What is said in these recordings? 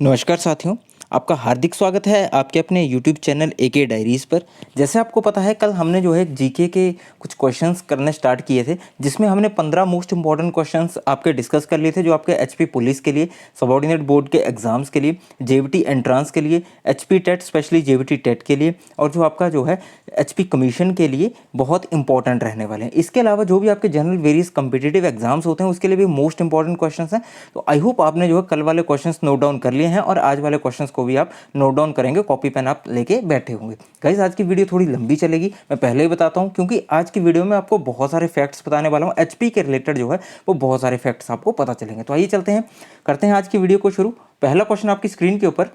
नमस्कार साथियों, आपका हार्दिक स्वागत है आपके अपने यूट्यूब चैनल एके डायरीज़ पर। जैसे आपको पता है कल हमने जो है जीके के कुछ क्वेश्चंस करने स्टार्ट किए थे, जिसमें हमने 15 मोस्ट इंपॉर्टेंट क्वेश्चंस आपके डिस्कस कर लिए थे, जो आपके एचपी पुलिस के लिए, सबऑर्डिनेट बोर्ड के एग्जाम्स के लिए, जेवीटी एंट्रांस के लिए, HP TET specially JVT TET के लिए, और जो आपका जो है एचपी कमीशन के लिए बहुत इंपॉर्टेंट रहने वाले हैं। इसके अलावा जो भी आपके जनरल वेरियस कम्पिटिटिव एग्जाम्स होते हैं उसके लिए भी मोस्ट इंपॉर्टेंट क्वेश्चन हैं। तो आई होप आपने जो है कल वाले क्वेश्चन नोट डाउन कर लिए हैं और आज वाले क्वेश्चन को भी आप नोट डाउन करेंगे, कॉपी पेन आप लेके बैठे होंगे। गाइस, आज की वीडियो थोड़ी लंबी चलेगी, मैं पहले ही बताता हूं, क्योंकि आज की वीडियो में आपको बहुत सारे फैक्ट्स बताने वाला हूं। एचपी के रिलेटेड जो है वो बहुत सारे फैक्ट्स आपको पता चलेंगे। तो आइए चलते हैं, करते हैं आज की वीडियो को शुरू। पहला क्वेश्चन आपकी स्क्रीन के ऊपर,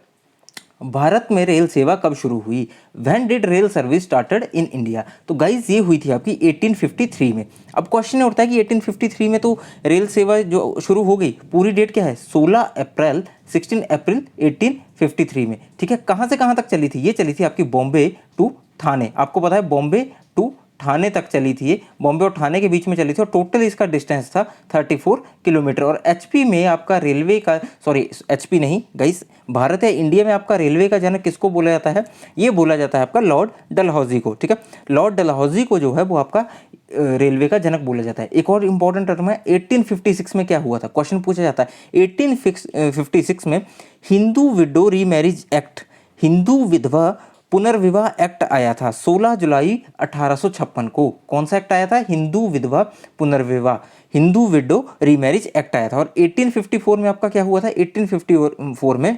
भारत में रेल सेवा कब शुरू हुई? When did rail service started in India? तो गाइज ये हुई थी आपकी 1853 में। अब क्वेश्चन उठता है कि 1853 में तो रेल सेवा जो शुरू हो गई, पूरी डेट क्या है? 16 अप्रैल 1853 में। ठीक है, कहाँ से कहाँ तक चली थी? ये चली थी आपकी बॉम्बे टू ठाणे। आपको पता है बॉम्बे टू ठाणे तक चली थी ये, बॉम्बे और ठाणे के बीच में चली थी, और टोटल इसका डिस्टेंस था 34 किलोमीटर। और एचपी में आपका रेलवे का, सॉरी एचपी नहीं गाइस, भारत है इंडिया में आपका रेलवे का जनक किसको बोला जाता है? ये बोला जाता है आपका लॉर्ड डलहौजी को। ठीक है, लॉर्ड डलहौजी को जो है वो आपका रेलवे का जनक बोला जाता है। एक और इंपॉर्टेंट टर्म है, 1856 में क्या हुआ था? क्वेश्चन पूछा जाता है 1856 में Hindu window remarriage act, Hindu विधवा पुनर्विवाह एक्ट आया था 16 जुलाई 1856 को। कौन सा एक्ट आया था? हिंदू विधवा पुनर्विवाह, हिंदू विडो रीमैरिज एक्ट आया था। और 1854 में आपका क्या हुआ था? 1854 में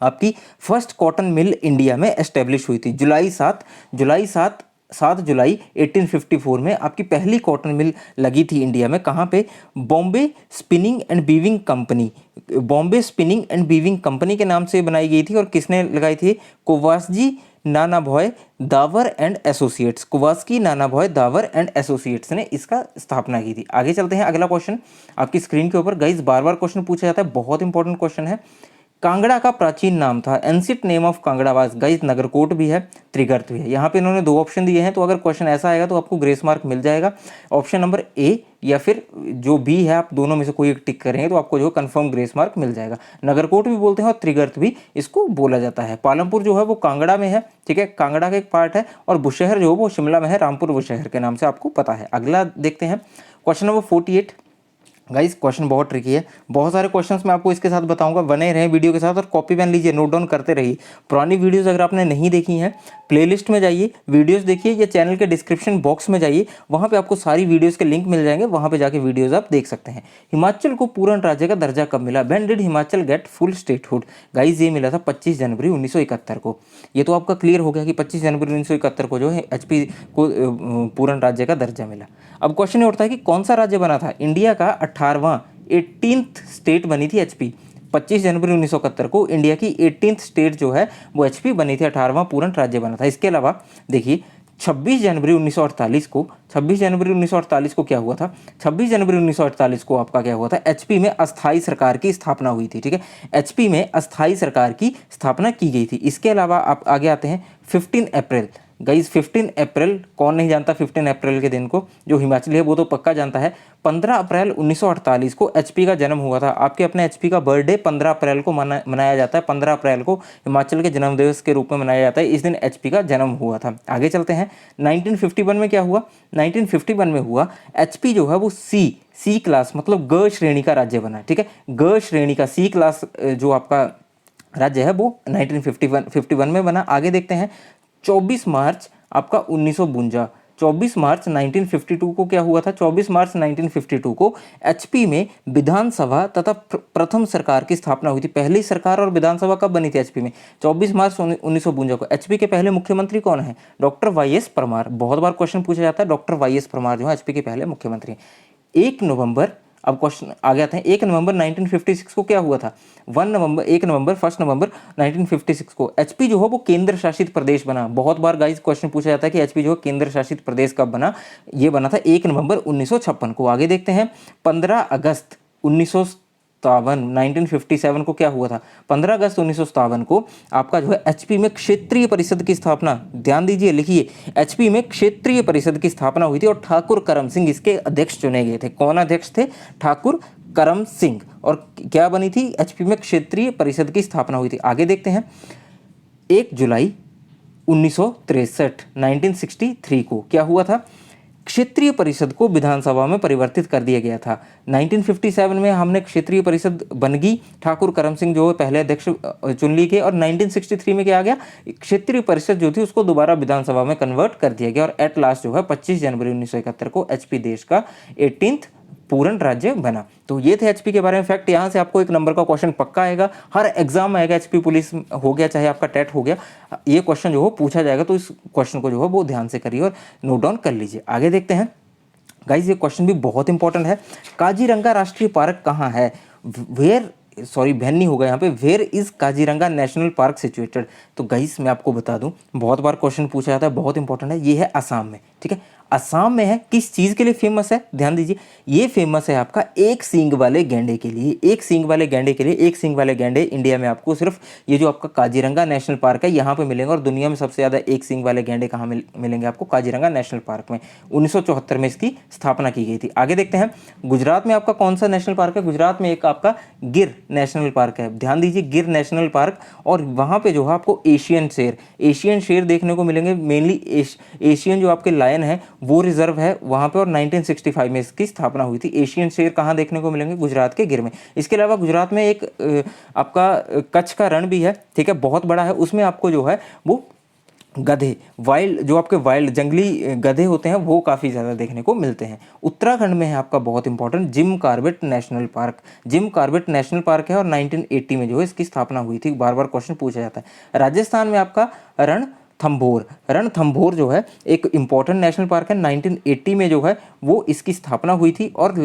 आपकी फर्स्ट कॉटन मिल इंडिया में एस्टेब्लिश हुई थी। जुलाई 7 जुलाई 1854 में आपकी पहली कॉटन मिल लगी थी इंडिया में। कहाँ पे? Bombay spinning and weaving company, Bombay spinning and weaving company के नाम से बनाई गई थी। और किसने लगाई थी? Cowasji Nanabhoy Davar and associates, Cowasji Nanabhoy Davar and associates ने इसका स्थापना की थी। आगे चलते हैं, अगला क्वेश्चन आपकी स्क्रीन के ऊपर। गाइस, बार बार क्वेश्चन पूछा जाता है, बहुत इंपॉर्टेंट क्वेश्चन है। कांगड़ा का प्राचीन नाम था, ancient name of Kangra was. Guys, Nagarkot भी है, त्रिगर्त भी है। यहाँ पे इन्होंने दो ऑप्शन दिए हैं, तो अगर क्वेश्चन ऐसा आएगा तो आपको ग्रेस मार्क मिल जाएगा। ऑप्शन नंबर ए या फिर जो बी है, आप दोनों में से कोई एक टिक करेंगे तो आपको जो कंफर्म ग्रेस मार्क मिल जाएगा। नगरकोट भी बोलते हैं और त्रिगर्त भी इसको बोला जाता है। पालमपुर जो है वो कांगड़ा में है, ठीक है, कांगड़ा का एक पार्ट है। और बुशहर जो है वो शिमला में है, रामपुर बुशहर के नाम से आपको पता है। अगला देखते हैं, क्वेश्चन नंबर 48। गाइस, क्वेश्चन बहुत ट्रिकी है, बहुत सारे क्वेश्चंस मैं आपको इसके साथ बताऊंगा, बने रहें वीडियो के साथ और कॉपी पेन लीजिए, नोट डाउन करते रहिए। पुरानी वीडियोस अगर आपने नहीं देखी हैं, प्लेलिस्ट में जाइए, वीडियोस देखिए, या चैनल के डिस्क्रिप्शन बॉक्स में जाइए, वहाँ पे आपको सारी वीडियोस के लिंक मिल जाएंगे, वहाँ पे जाके वीडियोस आप देख सकते हैं। हिमाचल को पूर्ण राज्य का दर्जा कब मिला? When did Himachal get full statehood? Guys, ये मिला था 25 जनवरी 1971 को। ये तो आपका क्लियर हो गया कि 25 जनवरी 1971 को जो है एचपी को पूर्ण राज्य का दर्जा मिला। अब क्वेश्चन ये उठता है कि कौन सा राज्य बना था? इंडिया का 18th स्टेट बनी थी एचपी। 25 जनवरी 1971 को इंडिया की 18th स्टेट जो है वो एचपी बनी थी, 18वां पूर्ण राज्य बना था। इसके अलावा देखिए 26 जनवरी 1948 को क्या हुआ था? 26 जनवरी 1948 को आपका क्या हुआ था? एचपी में अस्थाई सरकार की स्थापना हुई थी। ठीक है, एचपी में अस्थाई सरकार की स्थापना की गई थी। इसके अलावा आप आगे आते हैं 15 अप्रैल। गाइज, 15 अप्रैल कौन नहीं जानता? 15 अप्रैल के दिन को जो हिमाचली है वो तो पक्का जानता है। 15 अप्रैल 1948 को एचपी का जन्म हुआ था। आपके अपने एचपी का बर्थडे 15 अप्रैल को मनाया जाता है। 15 अप्रैल को हिमाचल के जन्म दिवस के रूप में मनाया जाता है। इस दिन एचपी का जन्म हुआ था। आगे चलते हैं, 1951 में क्या हुआ? 1951 में हुआ एचपी जो है वो सी क्लास मतलब ग श्रेणी का राज्य बना। ठीक है, ग श्रेणी का सी क्लास जो आपका राज्य है वो 1951 में बना। आगे देखते हैं, 24 मार्च आपका 1952, 24 मार्च 1952 को क्या हुआ था? 24 मार्च 1952 को एचपी में विधानसभा तथा प्रथम सरकार की स्थापना हुई थी। पहली सरकार और विधानसभा कब बनी थी एचपी में? 24 मार्च 1952 को। एचपी के पहले मुख्यमंत्री कौन है? डॉक्टर वाई.एस. परमार। बहुत बार क्वेश्चन पूछा जाता है, डॉक्टर वाई.एस. परमार जो है एचपी के पहले मुख्यमंत्री। 1 नवंबर, अब क्वेश्चन आ गया था, 1 नवंबर 1956 को क्या हुआ था? 1 नवंबर 1956 को एचपी जो है वो केंद्र शासित प्रदेश बना। बहुत बार गाइस क्वेश्चन पूछा जाता है कि एचपी जो है केंद्र शासित प्रदेश कब बना? ये बना था 1 नवंबर 1956 को। आगे देखते हैं, 15 अगस्त 1957 को क्या हुआ था? 15 अगस्त 1957 को आपका जो है एचपी में क्षेत्रीय परिषद की स्थापना, ध्यान दीजिए, लिखिए, एचपी में क्षेत्रीय परिषद की स्थापना हुई थी और ठाकुर करम सिंह इसके अध्यक्ष चुने गए थे। कौन अध्यक्ष थे? ठाकुर करम सिंह। और क्या बनी थी? एचपी में क्षेत्रीय परिषद की स्थापना हुई थी। आगे देखते हैं, 1 जुलाई 1963 1963 को क्या हुआ था? क्षेत्रीय परिषद को विधानसभा में परिवर्तित कर दिया गया था। 1957 में हमने क्षेत्रीय परिषद बन गई, ठाकुर करम सिंह जो पहले अध्यक्ष चुन लिए गए, और 1963 में क्या आ गया? क्षेत्रीय परिषद जो थी उसको दोबारा विधानसभा में कन्वर्ट कर दिया गया और एट लास्ट जो है 25 जनवरी 1971 को एचपी देश का 18th पूर्ण राज्य बना। तो ये थे एचपी के बारे में फैक्ट। यहाँ से आपको 1 नंबर का क्वेश्चन पक्का आएगा, हर एग्जाम में आएगा। एचपी पुलिस हो गया चाहे आपका टेट हो गया, ये क्वेश्चन जो हो पूछा जाएगा, तो इस क्वेश्चन को जो है वो ध्यान से करिए और नोट डाउन कर लीजिए। आगे देखते हैं गाइज, ये क्वेश्चन भी बहुत इंपॉर्टेंट है। काजीरंगा राष्ट्रीय पार्क कहाँ है? वेन नहीं होगा यहाँ पे, where is Kaziranga national park situated? तो गाइस मैं आपको बता दूं, बहुत बार क्वेश्चन पूछा जाता है, बहुत इंपॉर्टेंट है। ये है असम में, ठीक है। असम में है, किस चीज़ के लिए फेमस है? ध्यान दीजिए, ये फेमस है आपका एक सींग वाले गैंडे के लिए। एक सींग वाले गैंडे के लिए। एक सींग वाले गैंडे इंडिया में आपको सिर्फ ये जो आपका काजीरंगा नेशनल पार्क है यहाँ पे मिलेंगे, और दुनिया में सबसे ज़्यादा एक सींग वाले गैंडे कहाँ मिलेंगे आपको? काजीरंगा नेशनल पार्क में। 1974 में इसकी स्थापना की गई थी। आगे देखते हैं, गुजरात में आपका कौन सा नेशनल पार्क है? गुजरात में एक आपका गिर नेशनल पार्क है। ध्यान दीजिए, गिर नेशनल पार्क, और वहाँ पे जो है आपको एशियन शेर देखने को मिलेंगे। मेनली एशियन जो आपके लायन है वो रिजर्व है वहाँ पे, और 1965 में इसकी स्थापना हुई थी। एशियन शेर कहाँ देखने को मिलेंगे? गुजरात के गिर में। इसके अलावा गुजरात में एक आपका कच्छ का रण भी है, ठीक है, बहुत बड़ा है। उसमें आपको जो है वो गधे, वाइल्ड जो आपके वाइल्ड जंगली गधे होते हैं वो काफ़ी ज़्यादा देखने को मिलते हैं। उत्तराखंड में है आपका बहुत important Jim Corbett national park. Jim Corbett national park है और 1980 में जो है इसकी स्थापना हुई थी। बार बार क्वेश्चन पूछा जाता है। राजस्थान में आपका रणथंभौर जो है एक इंपॉर्टेंट नेशनल पार्क है। 1980 में जो है वो इसकी स्थापना हुई थी, और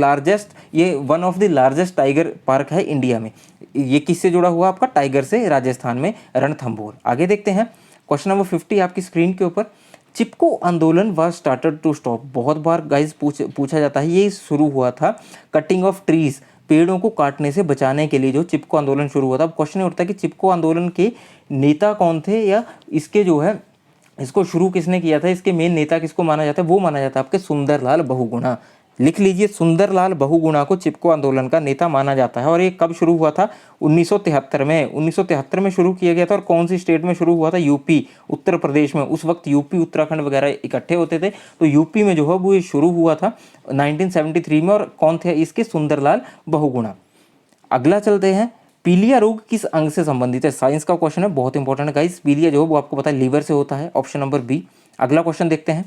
ये one of the largest tiger park है इंडिया में। ये किससे जुड़ा हुआ? आपका टाइगर से, राजस्थान में रणथंभौर। आगे देखते हैं, क्वेश्चन नंबर 50 आपकी स्क्रीन के ऊपर। चिपको आंदोलन वाज स्टार्टेड टू स्टॉप। बहुत बार गाइज पूछा जाता है, ये शुरू हुआ था कटिंग ऑफ ट्रीज, पेड़ों को काटने से बचाने के लिए जो चिपको आंदोलन शुरू हुआ था। अब क्वेश्चन उठता है कि चिपको आंदोलन के नेता कौन थे, या इसके जो है इसको शुरू किसने किया था, इसके मेन नेता किसको माना जाता है? वो माना जाता है आपके सुंदरलाल बहुगुणा। लिख लीजिए, सुंदरलाल बहुगुणा को चिपको आंदोलन का नेता माना जाता है। और ये कब शुरू हुआ था? 1973 में। 1973 में शुरू किया गया था। और कौन सी स्टेट में शुरू हुआ था? यूपी, उत्तर प्रदेश में। उस वक्त यूपी उत्तराखंड वगैरह इकट्ठे होते थे, तो यूपी में जो है वो ये शुरू हुआ था 1973 में। और कौन थे इसके? सुंदरलाल बहुगुणा। अगला चलते हैं, पीलिया रोग किस अंग से संबंधित है? साइंस का क्वेश्चन है, बहुत इंपॉर्टेंट है गाइस। पीलिया जो है वो आपको पता है लीवर से होता है, ऑप्शन नंबर बी। अगला क्वेश्चन देखते हैं,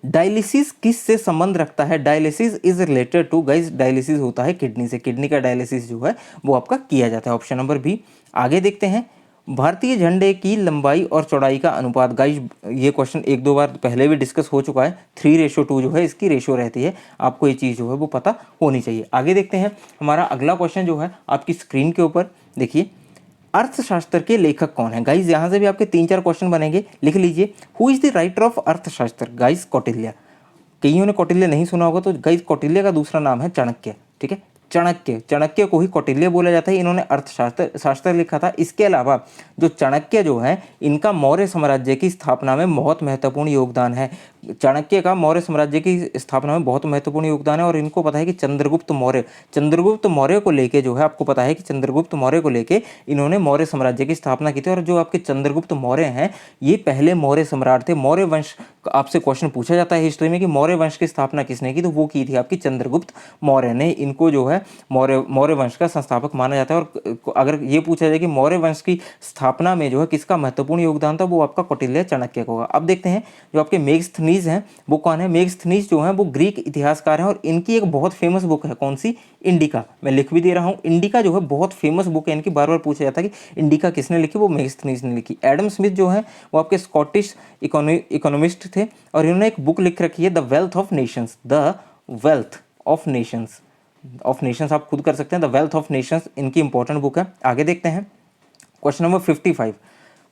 डायलिसिस किस से संबंध रखता है? Dialysis is related to, guys dialysis होता है किडनी से। किडनी का डायलिसिस जो है वो आपका किया जाता है, ऑप्शन नंबर बी। आगे देखते हैं, भारतीय झंडे की लंबाई और चौड़ाई का अनुपात। गाइस ये क्वेश्चन 1-2 बार पहले भी डिस्कस हो चुका है। 3:2 जो है इसकी रेशो रहती है, आपको ये चीज़ जो है वो पता होनी चाहिए। आगे देखते हैं, हमारा अगला क्वेश्चन जो है आपकी स्क्रीन के ऊपर देखिए, अर्थशास्त्र के लेखक कौन है? गाइज यहाँ से भी आपके 3-4 क्वेश्चन बनेंगे, लिख लीजिए। Who is the writer of अर्थशास्त्र? गाइज कौटिल्य। कईयों ने कौटिल्य नहीं सुना होगा, तो गाइज कौटिल्य का दूसरा नाम है चाणक्य, ठीक है। चाणक्य को ही कौटिल्य बोला जाता है। इन्होंने अर्थशास्त्र लिखा था। इसके अलावा जो चाणक्य जो है, इनका मौर्य साम्राज्य की स्थापना में बहुत महत्वपूर्ण योगदान है। चाणक्य का मौर्य साम्राज्य की स्थापना में बहुत महत्वपूर्ण योगदान है। और इनको पता है कि चंद्रगुप्त मौर्य को लेके जो है, आपको पता है कि चंद्रगुप्त मौर्य को लेके इन्होंने मौर्य साम्राज्य की स्थापना की थी। और जो आपके चंद्रगुप्त मौर्य हैं, ये पहले मौर्य सम्राट थे। मौर्य वंश, आपसे क्वेश्चन पूछा जाता है हिस्ट्री में कि मौर्य वंश की स्थापना किसने की, तो वो की थी आपकी चंद्रगुप्त मौर्य ने। इनको जो है मौर्य वंश का संस्थापक माना जाता है। और अगर ये पूछा जाए कि मौर्य वंश की स्थापना में जो है किसका महत्वपूर्ण योगदान था, वो आपका कौटिल्य चाणक्य का होगा। अब देखते हैं, जो आपके मेगास्थनीज हैं वो कौन है? मेगास्थनीज जो हैं वो ग्रीक इतिहासकार हैं, और इनकी एक बहुत फेमस बुक है। कौन सी? इंडिका। मैं लिख भी दे रहा हूँ, इंडिका जो है बहुत फेमस बुक है इनकी। बार बार पूछा जाता है कि इंडिका किसने लिखी, वो मेगास्थनीज ने लिखी। एडम स्मिथ जो है वो आपके स्कॉटिश इकोनॉमिस्ट थे, और इन्होंने एक बुक लिख रखी है, the wealth of Nations. The wealth of Nations आप खुद कर सकते हैं, द वेल्थ ऑफ नेशंस इनकी इंपॉर्टेंट बुक है। आगे देखते हैं, क्वेश्चन नंबर 55,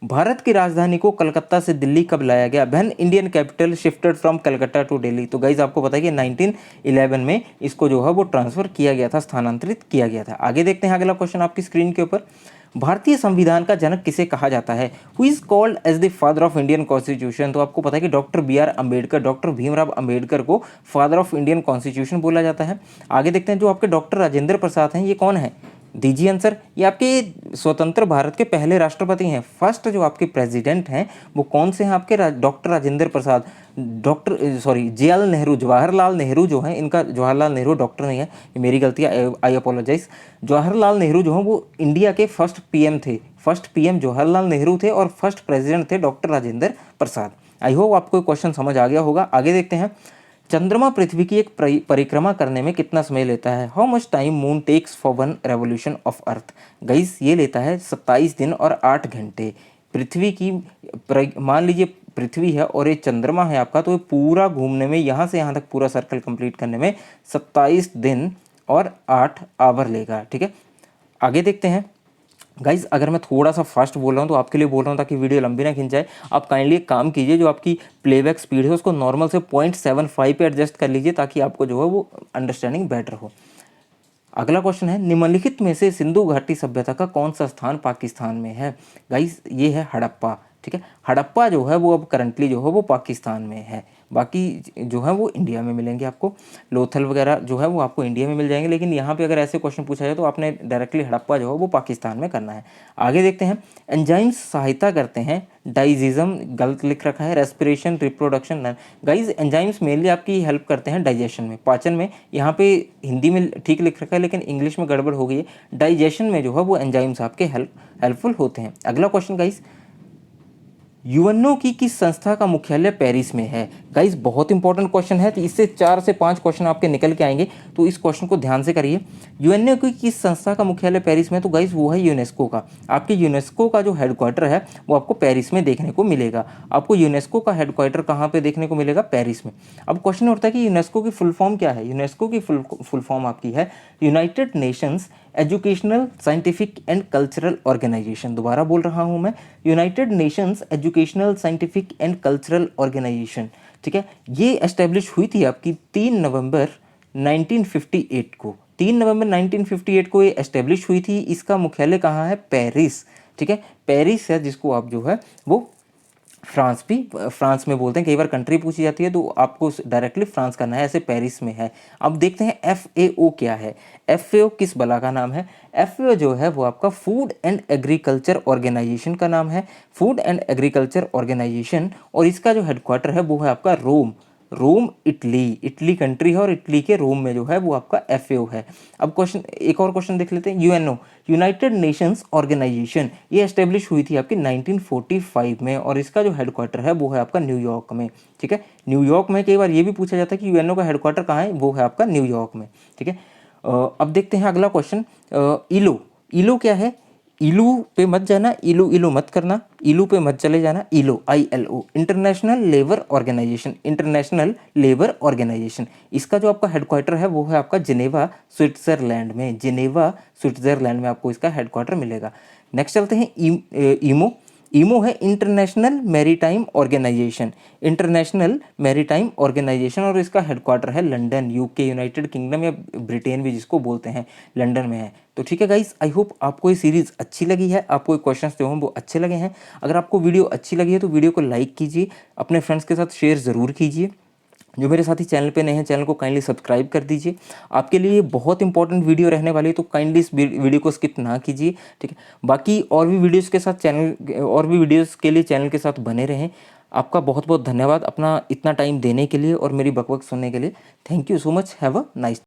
भारत की राजधानी को कलकत्ता से दिल्ली कब लाया गया? When Indian capital shifted from Calcutta to Delhi. तो गाइज आपको पता है कि 1911 में इसको जो है वो ट्रांसफर किया गया था, स्थानांतरित किया गया था। आगे देखते हैं, अगला क्वेश्चन आपकी स्क्रीन के ऊपर, भारतीय संविधान का जनक किसे कहा जाता है? Who is called as the father of Indian constitution? तो आपको पता है कि doctor B R Ambedkar, doctor Bhimrao Ambedkar को फादर ऑफ इंडियन कॉन्स्टिट्यूशन बोला जाता है। आगे देखते हैं, जो आपके डॉक्टर राजेंद्र प्रसाद हैं ये कौन है? दीजिए आंसर। ये आपके स्वतंत्र भारत के पहले राष्ट्रपति हैं। फर्स्ट जो आपके प्रेसिडेंट हैं वो कौन से हैं? आपके डॉक्टर राजेंद्र प्रसाद, जवाहरलाल नेहरू, जवाहरलाल नेहरू जो हैं, इनका जवाहरलाल नेहरू डॉक्टर नहीं है, ये मेरी गलती है, आई अपोलोजाइज। जवाहरलाल नेहरू जो हैं वो इंडिया के फर्स्ट पीएम थे। फर्स्ट पीएम जवाहरलाल नेहरू थे और फर्स्ट प्रेसिडेंट थे doctor Rajendra Prasad. I hope आपको क्वेश्चन समझ आ गया होगा। आगे देखते हैं, चंद्रमा पृथ्वी की एक परिक्रमा करने में कितना समय लेता है? How much time moon takes for one revolution of earth? Guys ये लेता है 27 दिन और 8 घंटे। पृथ्वी की मान लीजिए पृथ्वी है और ये चंद्रमा है आपका, तो ये पूरा घूमने में यहाँ से यहाँ तक पूरा सर्कल कंप्लीट करने में 27 दिन और 8 आवर लेगा। ठीक है, आगे देखते हैं। गाइज अगर मैं थोड़ा सा फास्ट बोल रहा हूँ तो आपके लिए बोल रहा हूँ ताकि वीडियो लंबी ना खिंच जाए। आप काइंडली एक काम कीजिए, जो आपकी प्लेबैक स्पीड है उसको नॉर्मल से 0.75 पे एडजस्ट कर लीजिए ताकि आपको जो है वो अंडरस्टैंडिंग बेटर हो। अगला क्वेश्चन है, निम्नलिखित में से सिंधु घाटी सभ्यता का कौन सा स्थान पाकिस्तान में है? गाइज ये है हड़प्पा। ठीक है, हड़प्पा जो है वो अब करंटली जो है वो पाकिस्तान में है, बाकी जो है वो इंडिया में मिलेंगे आपको। लोथल वगैरह जो है वो आपको इंडिया में मिल जाएंगे, लेकिन यहाँ पे अगर ऐसे क्वेश्चन पूछा जाए तो आपने डायरेक्टली हड़प्पा जो है वो पाकिस्तान में करना है। आगे देखते हैं, एंजाइम्स सहायता करते हैं, डाइजेशन गलत लिख रखा है, respiration, reproduction none. Guys enzymes mainly आपकी हेल्प करते हैं डाइजेशन में, पाचन में। यहाँ पे हिंदी में ठीक लिख रखा है लेकिन इंग्लिश में गड़बड़ हो गई है। डाइजेशन में जो है वो एंजाइम्स आपके हेल्पफुल होते हैं। अगला क्वेश्चन गाइज, यूएनओ की किस संस्था का मुख्यालय पेरिस में है? गाइस बहुत इंपॉर्टेंट क्वेश्चन है, तो इससे 4 से 5 क्वेश्चन आपके निकल के आएंगे, तो इस क्वेश्चन को ध्यान से करिए। यूएनओ की किस संस्था का मुख्यालय पेरिस में? तो गाइस वो है यूनेस्को का। आपके यूनेस्को का जो हेडक्वार्टर है वो आपको पेरिस में देखने को मिलेगा। आपको यूनेस्को का हेडक्वार्टर कहाँ पे देखने को मिलेगा? पेरिस में। अब क्वेश्चन उठता है कि यूनेस्को की फुल फॉर्म क्या है? यूनेस्को की फुल फॉर्म आपकी है united nations educational, scientific and cultural organisation. दोबारा बोल रहा हूं मैं, united nations educational, scientific and cultural organisation. ठीक है, ये एस्टेब्लिश हुई थी आपकी 3 नवंबर 1958 को। 3 नवंबर 1958 को ये एस्टेब्लिश हुई थी। इसका मुख्यालय कहाँ है? पेरिस। ठीक है, पेरिस है, जिसको आप जो है वो फ्रांस में बोलते हैं। कई बार कंट्री पूछी जाती है तो आपको डायरेक्टली फ्रांस करना है, ऐसे पेरिस में है। अब देखते हैं FAO क्या है। FAO किस बला का नाम है? FAO जो है वो आपका फूड एंड एग्रीकल्चर ऑर्गेनाइजेशन का नाम है, फूड एंड एग्रीकल्चर ऑर्गेनाइजेशन। और इसका जो हेडक्वार्टर है वो है आपका रोम इटली कंट्री है, और इटली के रोम में जो है वो आपका FAO है। अब क्वेश्चन, एक और क्वेश्चन देख लेते हैं। यूएनओ, यूनाइटेड नेशंस ऑर्गेनाइजेशन, ये एस्टेब्लिश हुई थी आपकी 1945 में, और इसका जो हेडक्वार्टर है वो है आपका न्यूयॉर्क में। ठीक है, न्यूयॉर्क में। कई बार ये भी पूछा जाता है कि यूएनओ का हेडक्वार्टर कहाँ है? वो है आपका न्यूयॉर्क में। ठीक है, अब देखते हैं अगला क्वेश्चन। इलो क्या है? इलू पे मत जाना, इलू मत करना, इलू पे मत चले जाना। ILO, international labour organisation, international labour organisation. इसका जो आपका हेडक्वार्टर है वो है आपका जिनेवा स्विट्जरलैंड में। जिनेवा स्विट्जरलैंड में आपको इसका हेडक्वार्टर मिलेगा। नेक्स्ट चलते हैं, ईमो है international maritime organisation, international maritime organisation, और इसका हेडक्वार्टर है लंदन, UK, यूनाइटेड किंगडम या ब्रिटेन भी जिसको बोलते हैं, लंदन में है। तो ठीक है गाइस, आई होप आपको ये सीरीज़ अच्छी लगी है, आपको ये क्वेश्चंस जो हैं वो अच्छे लगे हैं। अगर आपको वीडियो अच्छी लगी है तो वीडियो को लाइक कीजिए, अपने फ्रेंड्स के साथ शेयर ज़रूर कीजिए। जो मेरे साथी चैनल पे नए हैं, चैनल को काइंडली सब्सक्राइब कर दीजिए। आपके लिए बहुत इंपॉर्टेंट वीडियो रहने वाली है, तो काइंडली इस वीडियो को स्किप ना कीजिए। ठीक है, बाकी और भी वीडियोस के लिए चैनल के साथ बने रहें। आपका बहुत बहुत धन्यवाद अपना इतना टाइम देने के लिए और मेरी बकबक सुनने के लिए। Thank you so much. Have a nice